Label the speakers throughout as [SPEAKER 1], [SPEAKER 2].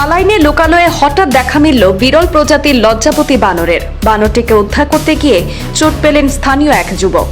[SPEAKER 1] কালাইনে লোকালয়ে হঠাৎ দেখা মিলল বিরল প্রজাতির লজ্জাপতি বানরের। বানরটিকে উদ্ধার করতে গিয়ে চোট পেলেন স্থানীয় এক যুবক।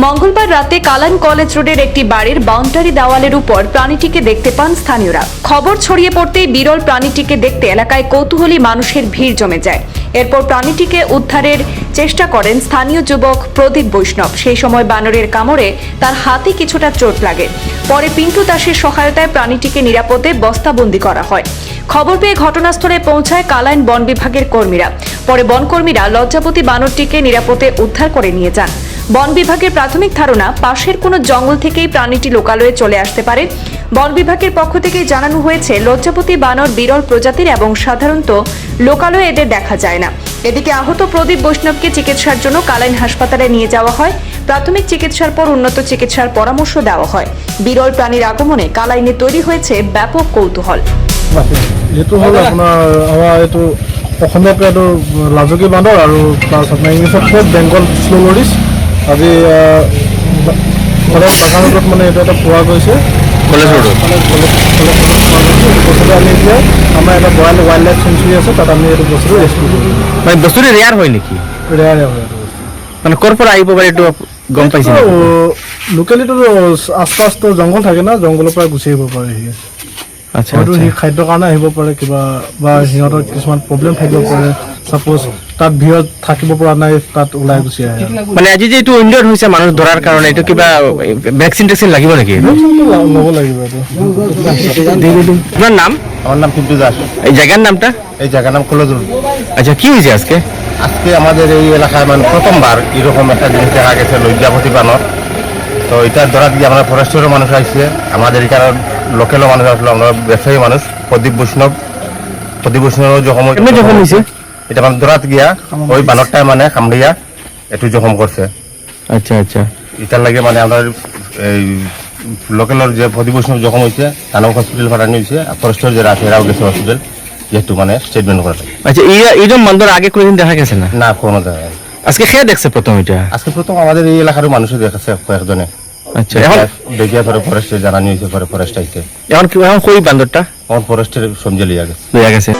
[SPEAKER 1] মঙ্গলবার রাতে কালাইন কলেজ রোডের একটি বাড়ির বাউন্ডারি দেওয়ালের উপর প্রাণীটিকে দেখতে পান স্থানীয়রা। খবর ছড়িয়ে পড়তেই বিরল প্রাণীটিকে দেখতে এলাকায় কৌতূহলী মানুষের ভিড় জমে যায়। এরপর প্রাণীটিকে উদ্ধারের চেষ্টা করেন স্থানীয় যুবক প্রদীপ বৈষ্ণব। সেই সময় বানরের কামড়ে তার হাতে কিছুটা চোট লাগে। পরে পিন্টু দাসের সহায়তায় প্রাণীটিকে নিরাপদে বস্তাবন্দি করা হয়। খবর পেয়ে ঘটনাস্থলে পৌঁছায় কালাইন বন বিভাগের কর্মীরা। পরে বনকর্মীরা লজ্জাপতি বানরটিকে নিরাপদে উদ্ধার করে নিয়ে যান। বন বিভাগের প্রাথমিক ধারণা, পাশের কোনো জঙ্গল থেকেই প্রাণীটি লোকালয়ে চলে আসতে পারে। বন বিভাগের পক্ষ থেকে জানানো হয়েছে, লজ্জাপতি বানর বিরল প্রজাতির এবং সাধারণত লোকালয়ে এদের দেখা যায় না। এদিকে আহত প্রদীপ বৈষ্ণবকে চিকিৎসার জন্য কালাইন হাসপাতালে নিয়ে যাওয়া হয়। প্রাথমিক চিকিৎসার পর উন্নত চিকিৎসার পরামর্শ দেওয়া হয়। বিরল প্রাণীর আগমনে কালাইনে তৈরি হয়েছে ব্যাপক কৌতূহল।
[SPEAKER 2] এইটো হ'ল আপোনাৰ আমাৰ এইটো অসমীয়াত এইটো লাজুকী বান্দৰ আৰু প্লাছ আপোনাৰ ইংলিছত কয় বেংগল স্ল'লৰিছ। আজি কলেজ বাগানত মানে এইটো এটা পোৱা গৈছে। কলেজ ৰোডত বস্তুটো আমি এতিয়া আমাৰ এটা ৱাইল্ড লাইফ চেঞ্চুৰী আছে, তাত আমি এইটো বস্তুটো ৰেস্কিউ কৰিম।
[SPEAKER 3] মানে বস্তুটো ৰেয়াৰ হয় নেকি?
[SPEAKER 2] ৰেয়াৰ হয় এইটো বস্তু।
[SPEAKER 3] মানে ক'ৰ পৰা আহিব পাৰে এইটো গম পাইছে?
[SPEAKER 2] লোকেলিটো আশপাশ জংঘল থাকে না, জংঘলৰ পৰা গুচি আহিব পাৰে সি।
[SPEAKER 3] আচ্ছা,
[SPEAKER 2] হয়তো সি খাদ্যৰ কাৰণে আহিব পাৰে, কিবা বা সিহঁতৰ কিছুমান প্ৰব্লেম থাকিব পাৰে। চাপ'জ তাত ভিৰত থাকিব পৰা নাই, তাত ওলাই গুচি আহে।
[SPEAKER 3] মানে আজি যে এইটো ইনডিয়াৰ হৈছে মানুহ ধৰাৰ কাৰণে, এইটো কিবা ভেকচিন টেকচিন লাগিব নেকি?
[SPEAKER 2] ল'ব লাগিব এইটো।
[SPEAKER 3] আপনার নাম?
[SPEAKER 4] আমার নাম পিন্টু দাস।
[SPEAKER 3] এই জায়গার নামটা?
[SPEAKER 4] এই জায়গার নাম কলেজ রোড।
[SPEAKER 3] আচ্ছা, কি হয়েছে আজকে?
[SPEAKER 4] আজকে আমাদের এই এলাকায় মানে প্রথমবার এরকম একটা জিনিস দেখা গেছে, লজ্জাপতি বানর। তো এটা ধরা দিয়ে আমরা ফরেস্টেরও মানুষ আসছে, আমাদের এখানে লোকালও মানুষ আসলো, আমরা ব্যবসায়ী মানুষ। প্রদীপ বৈষ্ণব জখম
[SPEAKER 3] হয়েছে
[SPEAKER 4] এটা মানে ধরাত গিয়া ওই বানরটায় মানে কামড়িয়া একটু জখম করছে।
[SPEAKER 3] আচ্ছা আচ্ছা,
[SPEAKER 4] এটার লাগে মানে আমরা এই লোকালের যে প্রদীপ বৈষ্ণব জখম হয়েছে তানাও হসপিটাল পাঠানো হয়েছে, ফরেস্টের যারা আছে এরাও গেছে হসপিটাল, যেহেতু মানে স্টেটমেন্ট করা।
[SPEAKER 3] আচ্ছা, এইরকম বান্দর আগে কোনোদিন দেখা গেছে না?
[SPEAKER 4] না, কোনো দেখা যায়।
[SPEAKER 3] আজকে খেয়ে দেখছে প্রথম এটা?
[SPEAKER 4] আজকে প্রথম আমাদের এই এলাকার মানুষও দেখাচ্ছে কয়েকজনে।
[SPEAKER 3] আচ্ছা, এখন
[SPEAKER 4] দেখিয়া পরে ফরেস্টে জানানি হয়েছে, পরে ফরেস্ট আইছে।
[SPEAKER 3] এখন কই বান্দরটা?
[SPEAKER 4] আমার ফরেস্টের সমঝে লিয়া গেছে।
[SPEAKER 3] লইয়া গেছে।